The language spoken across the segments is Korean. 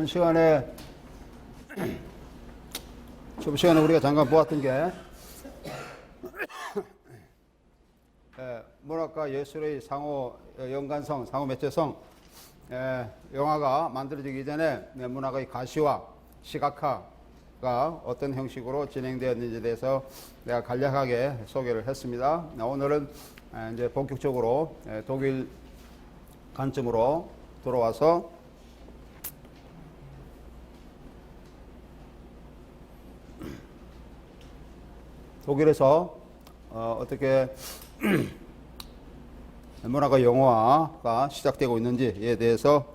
저번 시간에 우리가 잠깐 보았던 게 문학과 예술의 상호 연관성, 상호 매체성, 영화가 만들어지기 전에 문학의 가시화, 시각화가 어떤 형식으로 진행되었는지에 대해서 내가 간략하게 소개를 했습니다. 오늘은 이제 본격적으로 독일 관점으로 돌아와서 독일에서 어떻게 문화가 영화가 시작되고 있는지에 대해서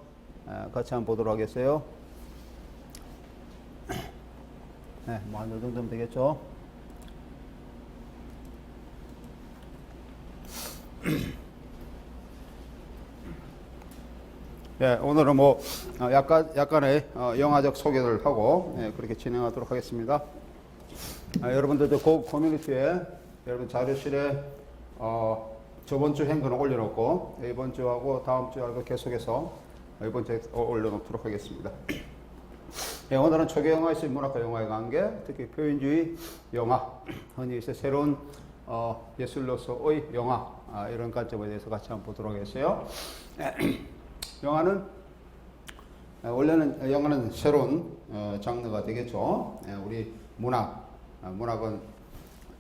같이 한번 보도록 하겠어요. 네, 뭐 한 이 정도면 되겠죠. 네, 오늘은 뭐 약간의 영화적 소개를 하고 그렇게 진행하도록 하겠습니다. 여러분들도 커뮤니티에 여러분 자료실에 저번 주 행근을 올려놓고 이번 주하고 다음 주하고 계속해서 이번 주에 올려놓도록 하겠습니다. 네, 오늘은 초기 영화에서 문학과 영화의 관계, 특히 표현주의 영화, 흔히 있어 새로운 예술로서의 영화 이런 관점에 대해서 같이 한번 보도록 하겠어요. 원래는 새로운 장르가 되겠죠. 우리 문학은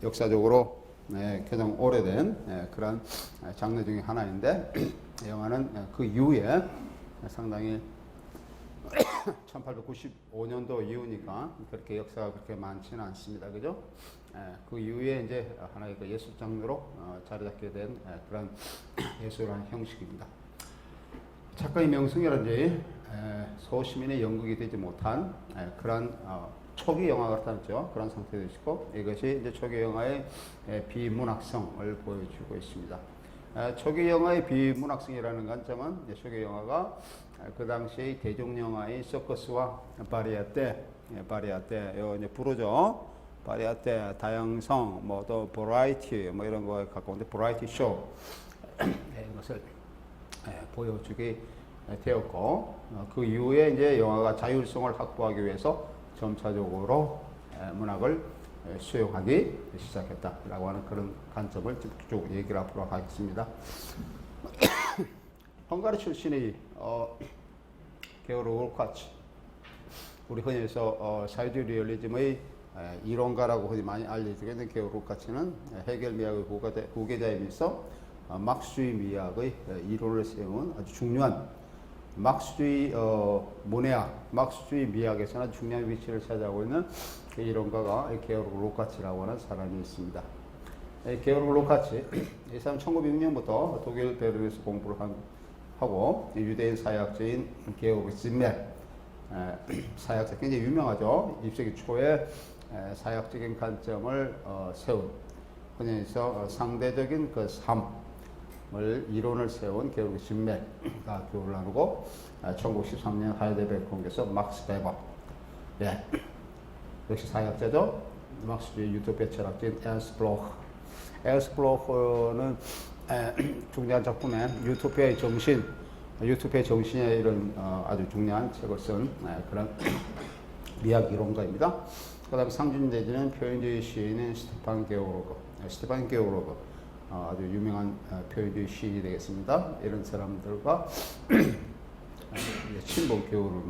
역사적으로 가장 오래된 그런 장르 중에 하나인데 영화는 그 이후에 상당히 1895년도 이후니까 그렇게 역사가 그렇게 많지는 않습니다. 그죠? 그 이후에 이제 하나의 그 예술 장르로 자리 잡게 된 그런 예술한 형식입니다. 작가의 명성이라든지 소시민의 연극이 되지 못한 그런 초기 영화 같았죠. 그런 상태도 있고 이것이 이제 초기 영화의 비문학성을 보여주고 있습니다. 초기 영화의 비문학성이라는 관점은 초기 영화가 그 당시의 대중 영화의 서커스와 바리아떼 이제 부르죠. 바리아떼, 다양성, 뭐 또 버라이티 뭐 이런 거에 가까운데 버라이티 쇼 이것을 보여주게 되었고 그 이후에 이제 영화가 자율성을 확보하기 위해서 점차적으로 문학을 수용하기 시작했다라고 하는 그런 관점을 쭉 얘기를 앞으로 하겠습니다. 헝가리 출신의 게오르 울카치, 우리 흔히 해서 사회주의 리얼리즘의 이론가라고 흔히 많이 알려지게 된 게오르 울카치는 헤겔 미학의 후계자이면서 막스주의 미학의 이론을 세운 아주 중요한 막스주의 문해학, 막스주의 미학에서는 아주 중요한 위치를 차지하고 있는 그 이론가가 게오르 루카치라고 하는 사람이 있습니다. 게오르 루카치, 이 사람 1906년부터 독일 베를린에서 공부를 하고 유대인 사회학자인 게오르 짐멜, 사회학자 굉장히 유명하죠. 20세기 초에 사회학적인 관점을 세운, 흔히 해서 상대적인 그 삶을 이론을 세운 게오르 짐멜과 교류를 나누고 1913년 하이델베르크 공개에서 막스 베버, 역시 사회학자죠. 막스주의 유토피아 철학자인 에르스트 블로크. 에르스트 블로크는 중요한 작품에 유토피아의 정신의 이런 아주 중요한 책을 쓴 그런 미학 이론가입니다. 그 다음에 상징 내지는 표현주의 시인인 스테판 게오르그, 아주 유명한 표현주의 시인이 되겠습니다. 이런 사람들과 친분 교류를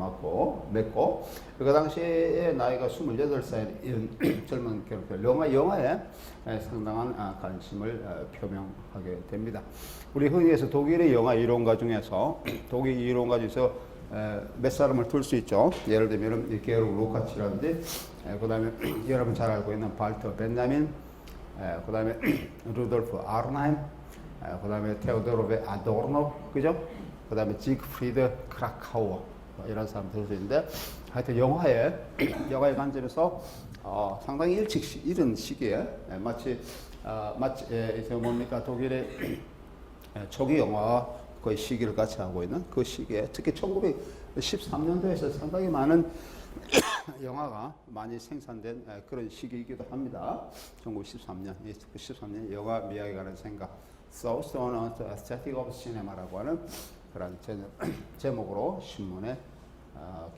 맺고 그 당시에 나이가 28살 이런 젊은 교류들 영화에 상당한 관심을 표명하게 됩니다. 우리 흔히 해서 독일의 영화 이론가 중에서 독일 이론가 중에서 몇 사람을 둘 수 있죠. 예를 들면 게오르 루카치라든지 그 다음에 여러분 잘 알고 있는 발터 벤자민, 그 다음에 루돌프 아르나임, 그 다음에 테오도르베 아도르노, 그죠? 그 다음에 지그프리드 크라카우어 이런 사람들 도 있는데 하여튼 영화의 관점에서 상당히 이런 시기에 마치 뭡니까 독일의 초기 영화 거의 시기를 같이 하고 있는 그 시기에 특히 1913년도에서 상당히 많은 영화가 많이 생산된 그런 시기이기도 합니다. 1913년 영화 미학에 관한 생각, Thoughts on the Aesthetic of Cinema라고 하는 그런 제목으로 신문에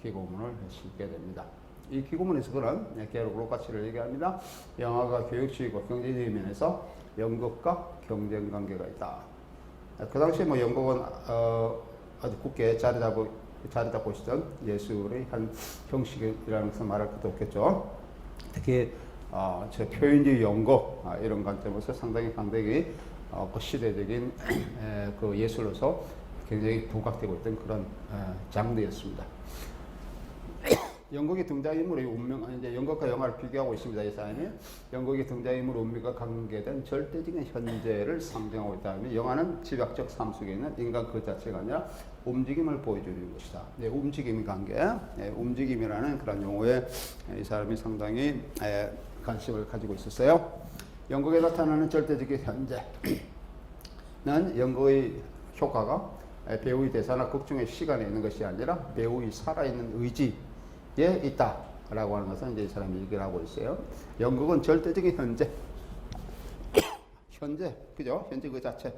기고문을 심게 됩니다. 이 기고문에서 그런 게르그룹 가치를 얘기합니다. 영화가 교육주의고 경제적인 면에서 연극과 경쟁 관계가 있다. 그 당시에 뭐 연극은 아주 굳게 자리 잡고 있었던 예술의 한 형식이라는 것을 말할 것도 없겠죠. 특히 저 표현주의 연극 이런 관점에서 상당히 강대기 그 시대적인 그 예술로서 굉장히 부각되고 있던 그런 장르였습니다. 연극의 등장인물의 운명, 이제 연극과 영화를 비교하고 있습니다. 이 사람이 연극의 등장인물 운명과 관계된 절대적인 현재를 상징하고 있다면, 영화는 집약적 삶 속에 있는 인간 그 자체가 아니라 움직임을 보여주는 것이다. 네, 움직임 관계, 움직임이라는 그런 용어에 이 사람이 상당히 관심을 가지고 있었어요. 연극에 나타나는 절대적인 현재는 연극의 효과가 배우의 대사나 극 중의 시간에 있는 것이 아니라 배우의 살아있는 의지에 있다라고 하는 것은 이제 이 사람이 얘기를 하고 있어요. 연극은 절대적인 현재, 그죠? 현재 그 자체.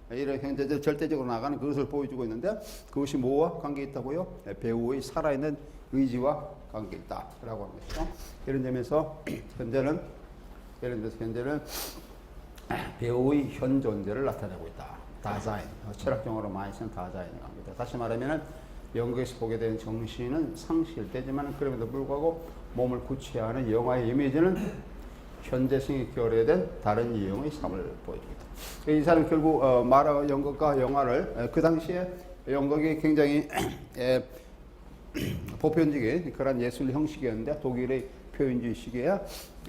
이런 현재들 절대적으로 나가는 그것을 보여주고 있는데, 그것이 뭐와 관계 있다고요? 배우의 살아있는 의지와 관계 있다라고 하는 것이죠. 이런 점에서 현재는 배우의 현 존재를 나타내고 있다. 다자인, 철학적으로 많이 쓰는 다자인의 관계다. 다시 말하면 연극에서 보게 되는 정신은 상실되지만 그럼에도 불구하고 몸을 구체화하는 영화의 이미지는 현재성이 결여된 다른 유형의 삶을 보여줍니다. 이 사람은 결국 연극과 영화를 그 당시에 연극이 굉장히 보편적인 그런 예술 형식이었는데, 독일의 표현주의 시기에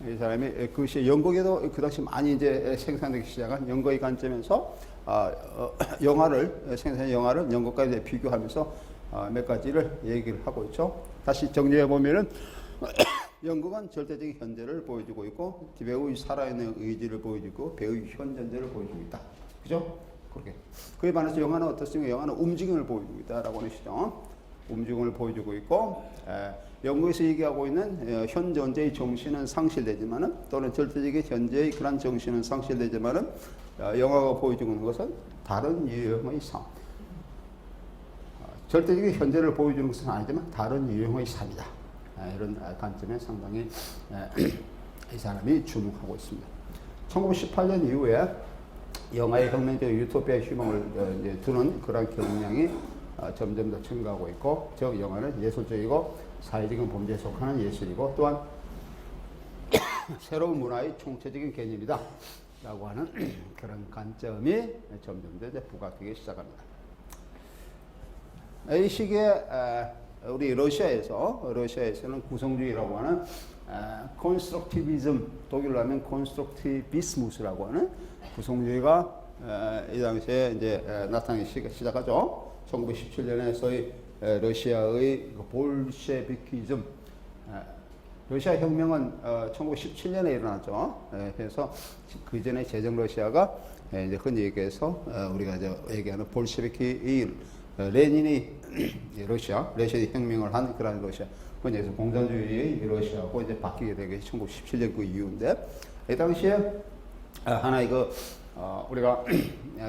이 사람이 그것이 연극에도 그 당시 많이 이제 생산되기 시작한 연극의 관점에서 생산한 영화를 연극과 이제 비교하면서 몇 가지를 얘기를 하고 있죠. 다시 정리해 보면은 연극은 절대적인 현재를 보여주고 있고, 배우의 살아있는 의지를 보여주고, 배우의 현 존재를 보여주고 있다. 그죠? 그렇게. 그에 반해서 영화는 어떻습니까? 영화는 움직임을 보여주고 있다라고 하는 시죠. 움직임을 보여주고 있고, 연극에서 얘기하고 있는 현 존재의 정신은 상실되지만은, 또는 절대적인 현재의 그런 정신은 상실되지만은, 영화가 보여주는 것은 다른 유형의 삶. 절대적인 현재를 보여주는 것은 아니지만 다른 유형의 삶이다. 이런 관점에 상당히 이 사람이 주목하고 있습니다. 1918년 이후에 영화의 혁명적 유토피아의 희망을 두는 그런 경향이 점점 더 증가하고 있고, 즉 영화는 예술적이고 사회적인 범죄에 속하는 예술이고, 또한 새로운 문화의 총체적인 개념이다 라고 하는 그런 관점이 점점 더 부각되기 시작합니다. 이 시기에 우리 러시아에서는 구성주의라고 하는 콘스트럭티비즘, 독일로 하면 콘스트럭티비스무스라고 하는 구성주의가 이 당시에 이제 나타나기 시작하죠. 1917년에 소위 러시아의 볼셰비키즘, 러시아 혁명은 1917년에 일어났죠. 그래서 그 전에 제정 러시아가 이제 흔히 얘기해서 우리가 이제 얘기하는 볼셰비키 레닌이 러시아의 혁명을 한 그런 러시아, 그건 이제 공산주의의 러시아고 이제 바뀌게 된 게 1917년 그 이후인데, 이 당시에 하나의 우리가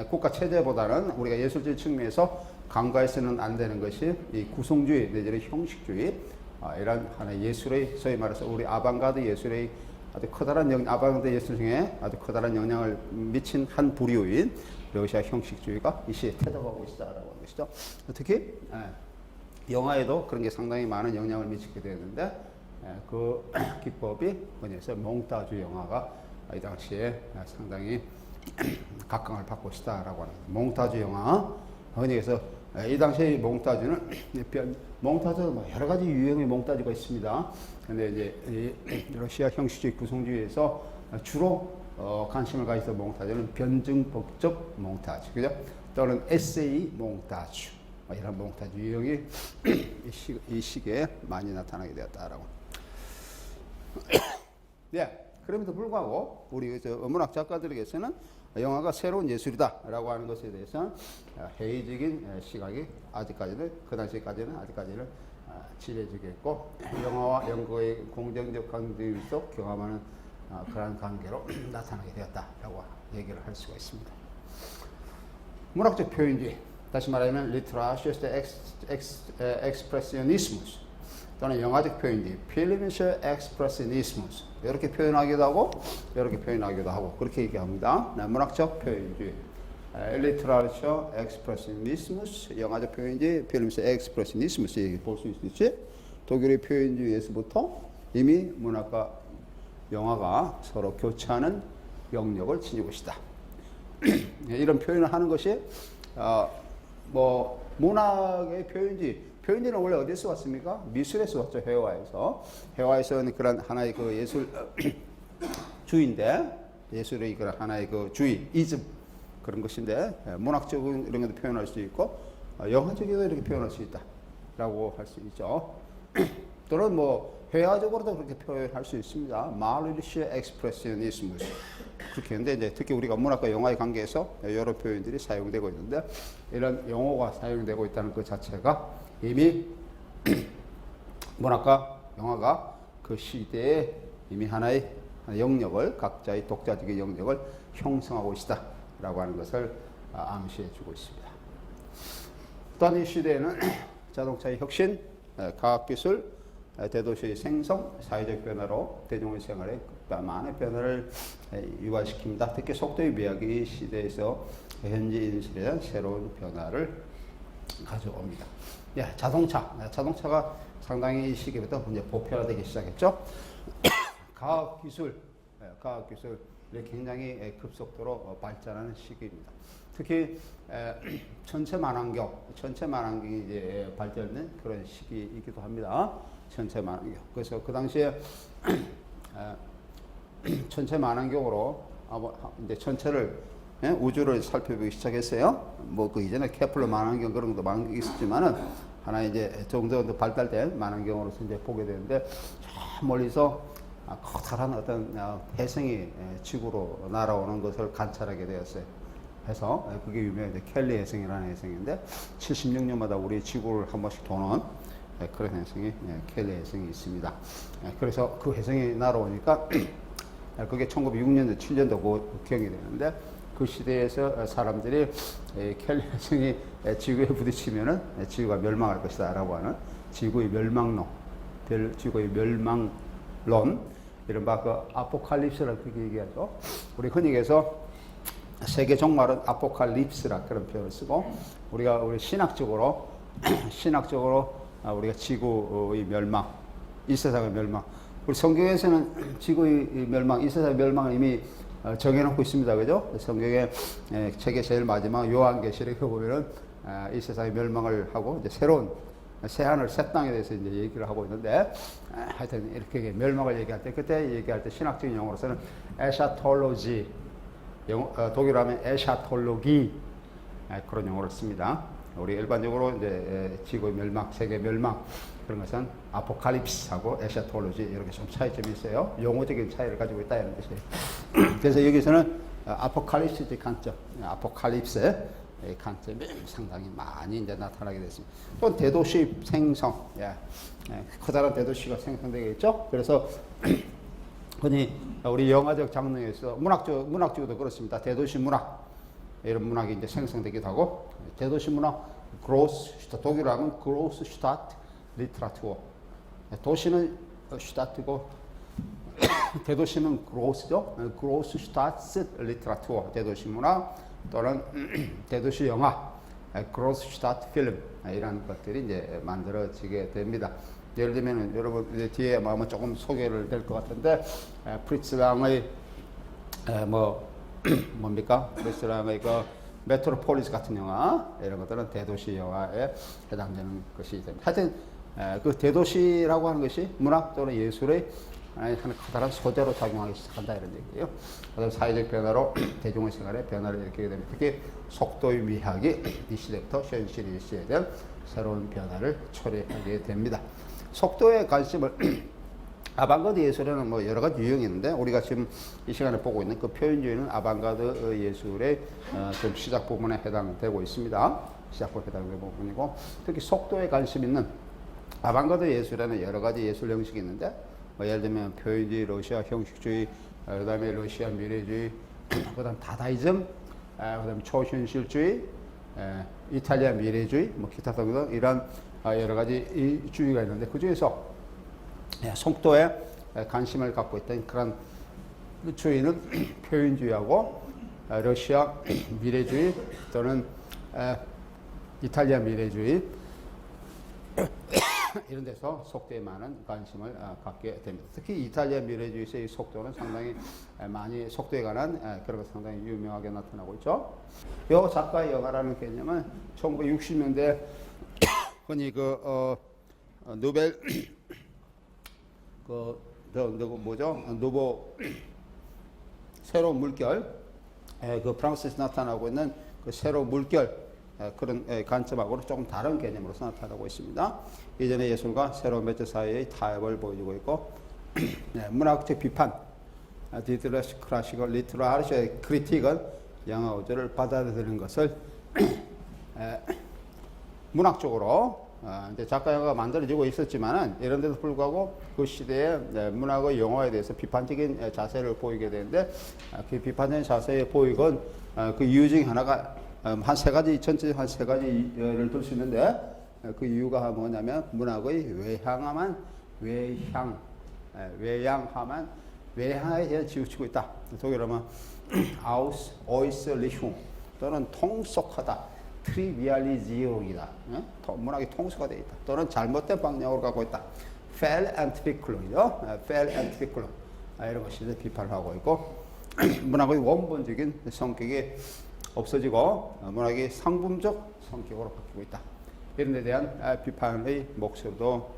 국가 체제보다는 우리가 예술적 측면에서 간과해서는 안 되는 것이 이 구성주의 내지는 형식주의, 이런 하나의 예술의, 소위 말해서 우리 아방가드 예술의 아주 커다란 아방가드 예술 중에 아주 커다란 영향을 미친 한 부류인 러시아 형식주의가 이 시에 태동하고 있다라고 하는 것이죠. 특히 영화에도 그런 게 상당히 많은 영향을 미치게 되는데, 그 기법이 뭐냐서 몽타주 영화가 이 당시에 상당히 각광을 받고 있다라고 하는 거예요. 몽타주 영화, 흔히 해서 이 당시의 몽타주는 몽타주 여러 가지 유형의 몽타주가 있습니다. 근데 이제 이 러시아 형식주의 구성주의에서 주로 관심을 가지던 몽타주는 변증법적 몽타주, 그죠? 또는 에세이 몽타주, 이런 몽타주 유형이 이 시기에 많이 나타나게 되었다라고. 네, 그럼에도 불구하고 우리 문학 작가들에게서는 영화가 새로운 예술이다라고 하는 것에 대해서 회의적인 시각이 아직까지는, 그 당시까지는 아직까지는 지배적이 있고, 영화와 연극의 공정적 관계 속 경험하는 그런 관계로 나타나게 되었다라고 얘기를 할 수가 있습니다. 문학적 표현주의. 다시 말하면 리트라시어스 엑스프레시오니스무스 또는 영화적 표현지 필름이셔 엑스프레시오니스무스 이렇게 표현하기도 하고 이렇게 표현하기도 하고 그렇게 얘기합니다. 문학적 표현지 리트라시어 엑스프레시오니스무스 영화적 표현지 필름이셔 엑스프레시오니스무스 얘기 볼 수 있을지 독일의 표현주의에서부터 이미 문학과 영화가 서로 교차하는 영역을 지니고 있다. 이런 표현을 하는 것이 뭐 문학의 표현지는 원래 어디서 왔습니까? 미술에서 왔죠. 회화에서는 그런 하나의 그 예술 주의인데 예술의 그런 하나의 그 주의 이즘 그런 것인데 문학적인 이런 것도 표현할 수 있고 영화적으로도 이렇게 표현할 수 있다라고 할 수 있죠. 또는 뭐 회화적으로도 그렇게 표현할 수 있습니다. 마르리시아 엑스프레시오니스무 그렇게 했는데 이제 특히 우리가 문학과 영화의 관계에서 여러 표현들이 사용되고 있는데 이런 용어가 사용되고 있다는 것 자체가 이미 문학과 영화가 그 시대에 이미 하나의 영역을 각자의 독자적인 영역을 형성하고 있다라고 하는 것을 암시해주고 있습니다. 또한 이 시대에는 자동차의 혁신, 과학기술, 대도시의 생성, 사회적 변화로 대중의 생활에 많은 변화를 유발시킵니다. 특히 속도의 미학이 시대에서 현재 인식에 대한 새로운 변화를 가져옵니다. 자동차가 상당히 이 시기부터 이제 보편화되기 시작했죠. 과학기술이 굉장히 급속도로 발전하는 시기입니다. 특히 전체 만환경이 이제 발전된 그런 시기이기도 합니다. 전체 만환경. 그래서 그 당시에 전체 만환경으로 이제 전체를 우주를 살펴보기 시작했어요. 뭐 그 이전에 케플러 만환경 그런 것도 많이 있었지만은 하나 이제 정도 발달된 만환경으로서 이제 보게 되는데 저 멀리서 커다란 어떤 혜성이 지구로 날아오는 것을 관찰하게 되었어요. 해서 그게 유명한 켈리 혜성이라는 혜성인데 76년마다 우리 지구를 한 번씩 도는 그런 혜성이 켈리 혜성이 있습니다. 그래서 그 혜성이 날아오니까 그게 1906년도 7년도 기억이 되는데 그 시대에서 사람들이 켈리 혜성이 지구에 부딪히면은 지구가 멸망할 것이다 라고 하는 지구의 멸망론 이른바 그 아포칼립스라고 그렇게 얘기하죠. 우리 흔히 해서 세계 종말은 아포칼립스라 그런 표현을 쓰고 우리 신학적으로 우리가 지구의 멸망, 이 세상의 멸망. 우리 성경에서는 지구의 멸망, 이 세상의 멸망을 이미 정해놓고 있습니다, 그죠? 성경의 책의 제일 마지막 요한계시록에 보면은 이 세상의 멸망을 하고 이제 새로운 새 하늘, 새 땅에 대해서 이제 얘기를 하고 있는데 하여튼 이렇게 멸망을 얘기할 때 그때 얘기할 때 신학적인 용어로서는 에샤톨로지 독일어 하면 에샤톨로기 그런 용어를 씁니다. 우리 일반적으로 이제 지구의 멸망, 세계 멸망 그런 것은 아포칼립스하고 에샤톨로지 이렇게 좀 차이점이 있어요. 용어적인 차이를 가지고 있다 이런 뜻이에요. 그래서 여기서는 아포칼립스의 관점, 아포칼립스의 관점이 상당히 많이 이제 나타나게 됐습니다. 또 대도시 생성, 커다란 대도시가 생성되겠죠. 그래서 흔히 우리 영화적 장르에서 문학적으로도 그렇습니다. 대도시 문학 이런 문학이 이제 생성되기도 하고 대도시 문학 독일어 하면 Großstadt Literatur 도시는 슈타트고 대도시는 Großstadt Literatur 대도시 문학 또는 대도시 영화 Großstadt Film 이런 것들이 이제 만들어지게 됩니다. 예를 들면 여러분 뒤에 아마 조금 소개를 될 것 같은데 프리츠 랑의 뭡니까? 프리츠 랑의 그 메트로폴리스 같은 영화 이런 것들은 대도시 영화에 해당되는 것이 됩니다. 하여튼 그 대도시라고 하는 것이 문학 또는 예술의 하나의 커다란 소재로 작용하기 시작한다 이런 얘기예요. 그다음 사회적 변화로 대중의 생활에 변화를 일으키게 됩니다. 특히 속도의 미학이 이 시대부터 현실의 시대에 대한 새로운 변화를 초래하게 됩니다. 속도에 관심을 아방가드 예술에는 뭐 여러 가지 유형이 있는데 우리가 지금 이 시간에 보고 있는 그 표현주의는 아방가드 예술의 좀 시작 부분에 해당되고 있습니다. 시작 부분에 해당되는 부분이고 특히 속도에 관심 있는 아방가드 예술에는 여러 가지 예술 형식이 있는데 뭐 예를 들면 표현주의, 러시아 형식주의, 그다음에 러시아 미래주의, 그다음 다다이즘, 그다음 초현실주의, 이탈리아 미래주의, 뭐 기타 등등 이런 여러 가지 이 주의가 있는데 그 중에서 속도에 관심을 갖고 있던 그런 주의는 표현주의하고 러시아 미래주의 또는 이탈리아 미래주의 이런 데서 속도에 많은 관심을 갖게 됩니다. 특히 이탈리아 미래주의에서의 속도는 상당히 많이 속도에 관한 그런 것 상당히 유명하게 나타나고 있죠. 이 작가의 영화라는 개념은 1960년대 흔히 노벨 노보 새로운 물결 프랑스에서 나타나고 있는 그 새로운 물결 그런 관점하고는 조금 다른 개념으로서 나타나고 있습니다. 이전의 예술과 새로운 매체 사이의 타협을 보여주고 있고 문학적 비판 디드러시 클래시컬 리트러시의 크리틱은 영화 우주를 받아들이는 것을 문학적으로 이제 작가가 만들어지고 있었지만은 이런 데도 불구하고 그 시대의 문학의 영화에 대해서 비판적인 자세를 보이게 되는데 그 비판적인 자세의 보이건 그 이유 중에 하나가 한 세 가지 전체 한 세 가지를 들 수 있는데 그 이유가 뭐냐면 문학의 외향함한 외향에 대해 치우치고 있다. 독일어로 하면 Auslichung 또는 통속하다. 트리비알리지용이다. 문학이 통수가 되어 있다. 또는 잘못된 방향으로 가고 있다. Fehlentwicklung이죠. Fehlentwicklung 이런 것이 비판을 하고 있고 문학의 원본적인 성격이 없어지고 문학이 상품적 성격으로 바뀌고 있다. 이런 데 대한 비판의 목소리도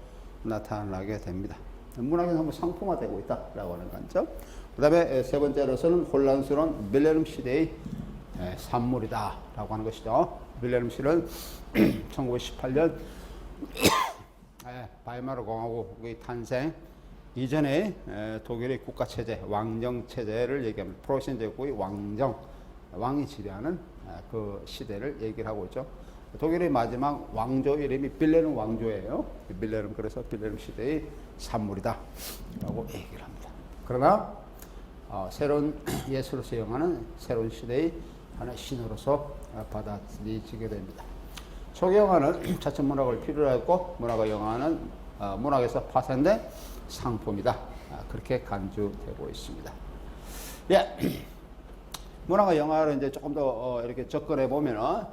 나타나게 됩니다. 문학이 너무 상품화되고 있다라고 하는 관점. 그 다음에 세 번째로서는 혼란스러운 밀레니엄 시대의 산물이다라고 하는 것이죠. 밀레니엄 시대는 1918년 바이마르 공화국의 탄생 이전에 독일의 국가체제, 왕정체제를 얘기합니다. 프로이센 제국의 왕이 지배하는 그 시대를 얘기를 하고 있죠. 독일의 마지막 왕조 이름이 빌레름 왕조예요. 빌레름, 그래서 빌레름 시대의 산물이다 라고 얘기를 합니다. 그러나 새로운 예술로서 영화는 새로운 시대의 하나의 신호로서 받아들여지게 됩니다. 초기 영화는 자체 문학을 필요로 했고 문학과 영화는 문학에서 파생된 상품이다. 그렇게 간주되고 있습니다. 예. 문학과 영화를 이제 조금 더 이렇게 접근해 보면은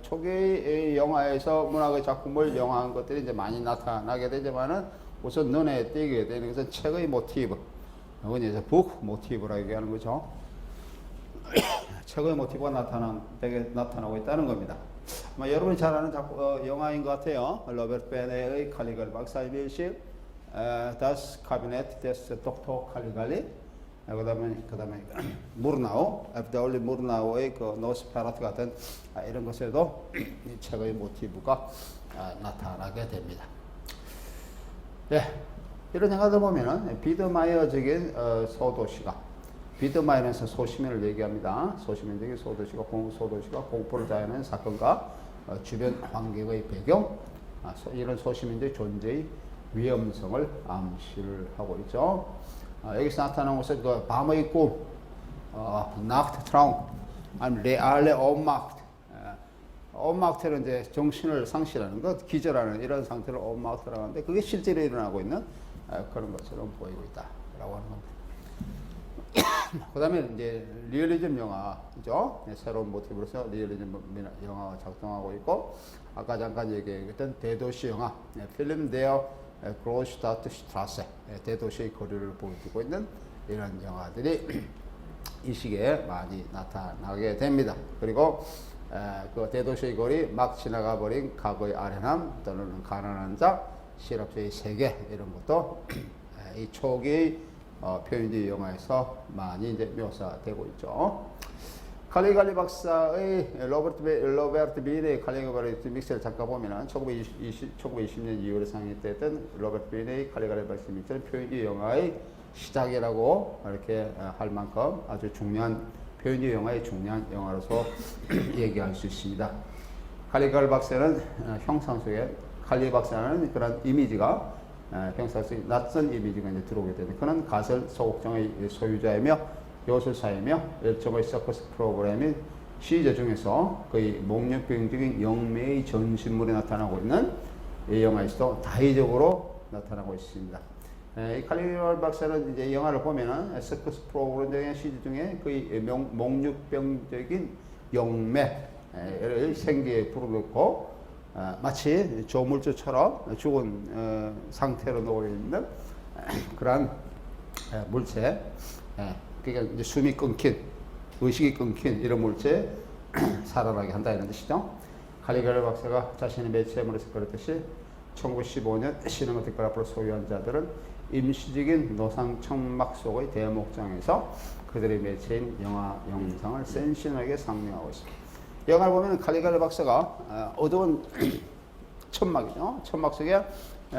초기 영화에서 문학의 작품을 영화한 것들이 이제 많이 나타나게 되지만은 우선 눈에 띄게 되는 것은 책의 모티브, 이건 이제 북 모티브라고 얘기하는 거죠. 책의 모티브가 나타나고 있다는 겁니다. 아마 여러분이 잘 아는 영화인 것 같아요. 로버트 베네의 칼리갈리 박사의 밀실, Das Kabinett des Dr. Caligari. 그다음에 무르나우, 에프다올리 무르나우의 그 노스페라투 같은 이런 것에도 이 책의 모티브가 나타나게 됩니다. 예, 이런 영화들 보면은 비드마이어적인 소도시가, 비드마이어는 소시민을 얘기합니다. 소시민적인 소도시가 공포를 자아내는 사건과 주변 환경의 배경, 이런 소시민적 존재의 위험성을 암시를 하고 있죠. 여기서 나타나는 것은 그 밤의 꿈, 나크트라움, 아니면 레알레 온마크트. 온마크트는 이제 정신을 상실하는 것, 기절하는 이런 상태를 온마크트라고 하는데 그게 실제로 일어나고 있는 그런 것처럼 보이고 있다라고 하는 겁니다. 그 다음에 이제 리얼리즘 영화죠. 새로운 모티브로서 리얼리즘 영화가 작동하고 있고 아까 잠깐 얘기했던 대도시 영화, 필름 데어 그로슈타트 슈트라세, 대도시의 거리를 보여주고 있는 이런 영화들이 이 시기에 많이 나타나게 됩니다. 그리고 그 대도시의 거리, 막 지나가 버린 과거의 아련함 또는 가난한 자, 실업자의 세계 이런 것도 이 초기 표현주의 영화에서 많이 이제 묘사되고 있죠. 칼리갈리 박사의 로버트 빈의 칼리갈리 믹스를 잠깐 보면은 1920년 2월에 상영됐던 로버트 빈의 칼리갈리 박사 믹스는 표현주의 영화의 시작이라고 이렇게 할 만큼 아주 중요한 표현주의 영화의 중요한 영화로서 얘기할 수 있습니다. 칼리갈리 박사는 형상 속에 칼리 박사는 그런 이미지가 형상 속에 낯선 이미지가 이제 들어오게 되는 그는 가설 소극장의 소유자이며 요술사이며 일종의 서커스 프로그램인 시제 중에서 거의 목련병적인 영매의 전신물이 나타나고 있는 이 영화에서도 다의적으로 나타나고 있습니다. 이 칼리갈 박사는 이제 영화를 보면은 서커스 프로그램 시제 중에 거의 목련병적인 영매를 생기에 불어넣고 마치 조물주처럼 죽은 상태로 놓여 있는 그러한 물체, 그러니까 이제 숨이 끊긴, 의식이 끊긴 이런 물체에 살아나게 한다 이런 뜻이죠. 칼리갈 박사가 자신의 매체물에서 그랬듯이 1915년 신흥의 특별학부를 소유한 자들은 임시적인 노상 천막 속의 대목장에서 그들의 매체인 영화 영상을 센시하게 상영하고 있습니다. 영화를 보면 칼리갈 박사가 어두운 천막이죠. 천막 속에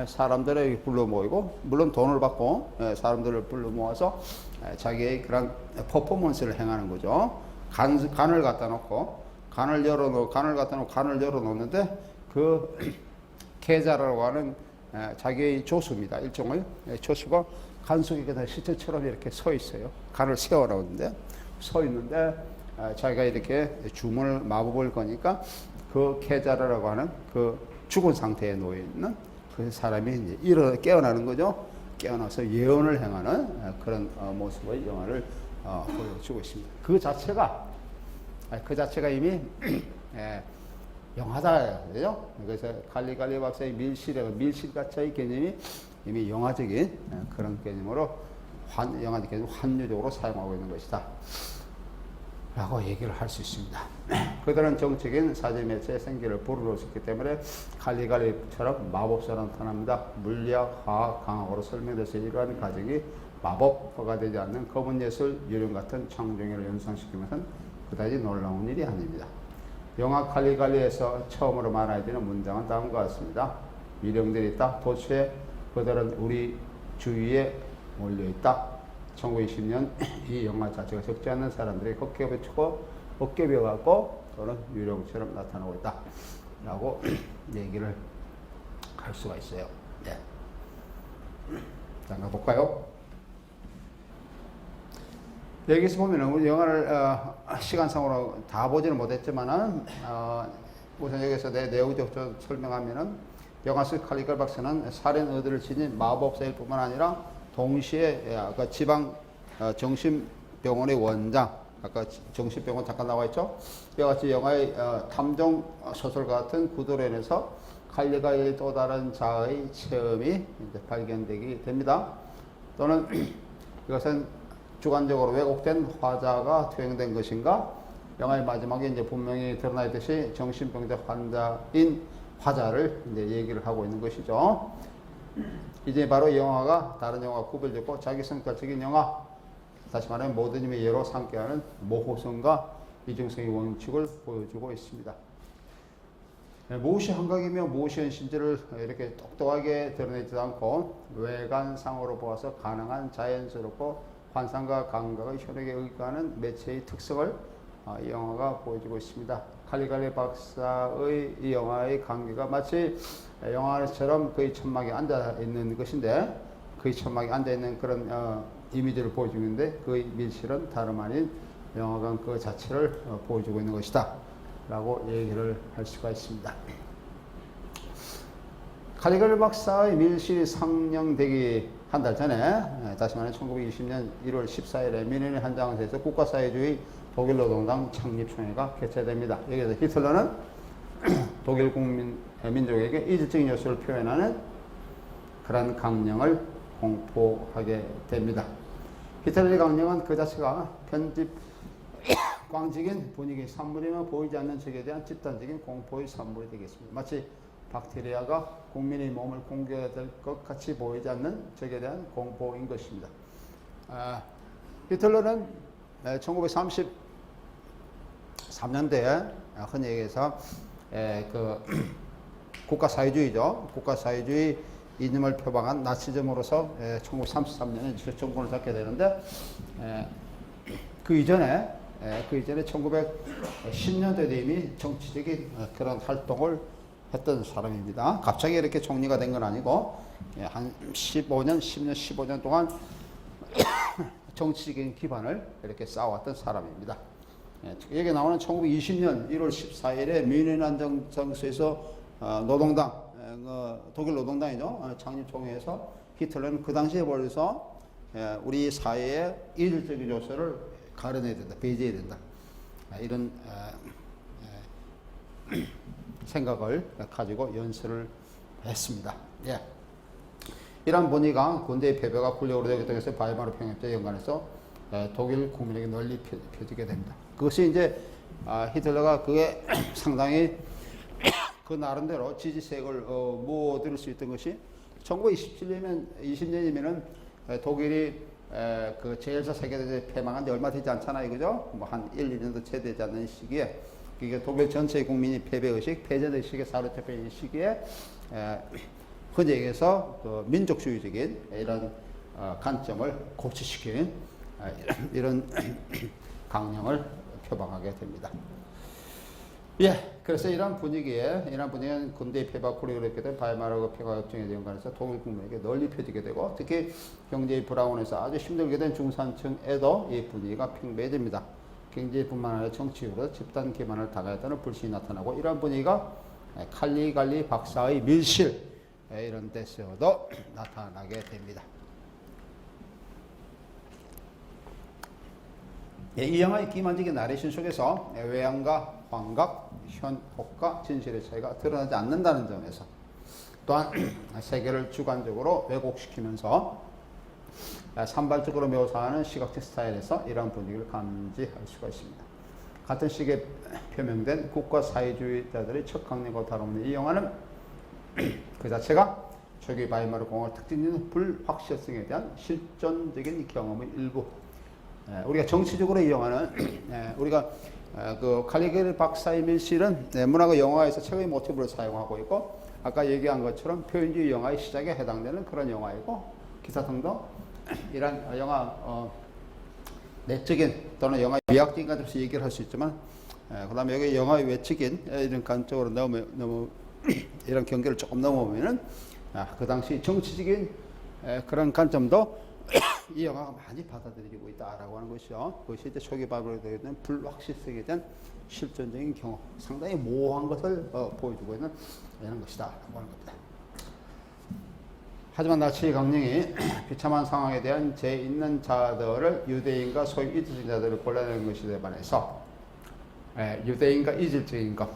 사람들을 불러 모이고, 물론 돈을 받고 사람들을 불러 모아서 자기의 그런 퍼포먼스를 행하는 거죠. 간을 갖다 놓고 간을 열어놓는데 그 계자라고 하는 자기의 조수입니다. 일종의 조수가 간 속에 그냥 시체처럼 이렇게 서 있어요. 간을 세워놓는데 서 있는데 자기가 이렇게 주문을 마법을 거니까 그 계자라고 하는 그 죽은 상태에 놓여 있는 그 사람이 이제 깨어나는 거죠. 깨어나서 예언을 행하는 그런 모습의 영화를 보여주고 있습니다. 그 자체가 이미 영화다. 그죠? 그래서 칼리갈 박사의 밀실가차의 개념이 이미 영화적인 그런 개념으로 영화적 개념 환유적으로 사용하고 있는 것이다. 라고 얘기를 할 수 있습니다. 그들은 정적인 사제매체의 생기를 불어넣었기 때문에 칼리갈리처럼 마법사로 나타납니다. 물리학, 화학, 강학으로 설명돼서 이러한 과정이 마법화가 되지 않는 검은 예술, 유령 같은 창조력을 연상시키면서 그다지 놀라운 일이 아닙니다. 영화 칼리갈리에서 처음으로 말해야 되는 문장은 다음과 같습니다. 유령들이 있다. 도처에 그들은 우리 주위에 몰려있다. 1920년 이 영화 자체가 적지 않은 사람들이 어깨 벼갖고 또는 유령처럼 나타나고 있다 라고 얘기를 할 수가 있어요. 네. 잠깐 볼까요? 여기서 보면은 우리 영화를 시간상으로 다 보지는 못했지만은 우선 여기서 내 내용적으로 설명하면은 영화 속 칼리갈 박사는 살인 의도를 지닌 마법사일 뿐만 아니라 동시에 아까 지방 정신병원의 원장, 아까 정신병원 잠깐 나와 있죠? 이와 같이 영화의 탐정 소설 같은 구도론에서 칼리갈의 또 다른 자아의 체험이 이제 발견되게 됩니다. 또는 이것은 주관적으로 왜곡된 화자가 투영된 것인가? 영화의 마지막에 이제 분명히 드러나 있듯이 정신병자 환자인 화자를 이제 얘기를 하고 있는 것이죠. 이제 바로 영화가 다른 영화와 구별되고 자기 성찰적인 영화, 다시 말하면 모든 힘의 예로 상쾌하는 모호성과 이중성의 원칙을 보여주고 있습니다. 무엇이 한각이며 무엇이 현실인지를 이렇게 똑똑하게 드러내지 않고 외관상으로 보아서 가능한 자연스럽고 환상과 감각의 현역에 의거하는 매체의 특성을 이 영화가 보여주고 있습니다. 칼리갈리 박사의 이 영화의 관계가 마치 영화처럼 그의 천막에 앉아 있는 것인데, 그의 천막에 앉아 있는 그런 이미지를 보여주는데 그의 밀실은 다름 아닌 영화관 그 자체를 보여주고 있는 것이다 라고 얘기를 할 수가 있습니다. 칼리갈리 박사의 밀실이 상영되기 한 달 전에, 다시 말하면 1920년 1월 14일에 뮌헨의 한 장소에서 국가사회주의 독일노동당 창립총회가 개최됩니다. 여기서 히틀러는 독일 민족에게 이질적인 요소를 표현하는 그런 강령을 공포하게 됩니다. 히틀러의 강령은 그 자체가 편집 광적인 분위기의 산물이며 보이지 않는 적에 대한 집단적인 공포의 산물이 되겠습니다. 마치 박테리아가 국민의 몸을 공격할 것 같이 보이지 않는 적에 대한 공포인 것입니다. 히틀러는 1933년대에 흔히 얘기해서 그 국가사회주의죠. 국가사회주의 이념을 표방한 나치즘으로서 1933년에 정권을 잡게 되는데, 그 이전에 1910년대에 이미 정치적인 그런 활동을 했던 사람입니다. 갑자기 이렇게 총리가 된 건 아니고 한 15년 동안 정치적인 기반을 이렇게 쌓아왔던 사람입니다. 여기 나오는 1920년 1월 14일에 뮌헨 안정장소에서 노동당, 독일 노동당이죠. 창립총회에서 히틀러는 그 당시에 벌써 우리 사회의 이질적인 요소를 가려내야 된다, 배제해야 된다. 이런 생각을 가지고 연설을 했습니다. 예. 이러한 분위기가 군대의 패배가 군력으로 되기 때문에 바이마르 평협제에 연관해서 독일 국민에게 널리 펴지게 됩니다. 그것이 이제 히틀러가 그게 상당히 그 나름대로 지지색을 모아들일 수 있던 것이 1927년이면 20년이면은 독일이 그 제1차 세계대전에 패망한 지 얼마 되지 않잖아요, 그죠? 뭐 한 1, 2년도 채 되지 않는 시기에 그게 독일 전체 국민이 패배의식, 패전의식에 사로잡혀 있는 시기에 흔히 얘기해서 그 민족주의적인 이런 관점을 고취시킨 이런 강령을 표방하게 됩니다. 예, 그래서 이런 분위기는 군대의 패배와 굴욕을 했게 된 바이마르 평화협정에 연관해서 독일 국민에게 널리 펴지게 되고 특히 경제의 불황원에서 아주 힘들게 된 중산층에도 이 분위기가 팽배해집니다. 경제뿐만 아니라 정치적으로 집단 기반을 다가했다는 불신이 나타나고 이런 분위기가 칼리갈리 박사의 밀실 이런 데서도 나타나게 됩니다. 예, 이 영화의 기만적인 나레이션 속에서 외양과 환각, 현혹과 진실의 차이가 드러나지 않는다는 점에서 또한 세계를 주관적으로 왜곡시키면서 산발적으로 묘사하는 시각적 스타일에서 이러한 분위기를 감지할 수가 있습니다. 같은 시기에 표명된 국가 사회주의자들의 첫 강령으로 다루는 이 영화는 그 자체가 초기 바이마르 공화국 특징인 불확실성에 대한 실존적인 경험의 일부. 우리가 정치적으로 이 영화는 우리가 그 칼리게리 박사의 밀실은 문학과 영화에서 최고의 모티브를 사용하고 있고 아까 얘기한 것처럼 표현주의 영화의 시작에 해당되는 그런 영화이고 기사 등도 이런 영화 내적인 또는 영화의 미학적인 관점에서 얘기를 할 수 있지만 그 다음에 여기 영화의 외적인 이런 관점으로 너무 이런 경계를 조금 넘어오면은 그 당시 정치적인 그런 관점도 이 영화가 많이 받아들이고 있다라고 하는 것이죠. 그것이 이제 초기 바이마르에 대한 불확실성에 대한 실존적인 경험, 상당히 모호한 것을 보여주고 있는 이런 것이다라고 하는 겁니다. 하지만 나치 강령이 비참한 상황에 대한 죄 있는 자들을 유대인과 소위 이질적인 자들을 골라내는 것에 반해서 유대인과 이질적인 것,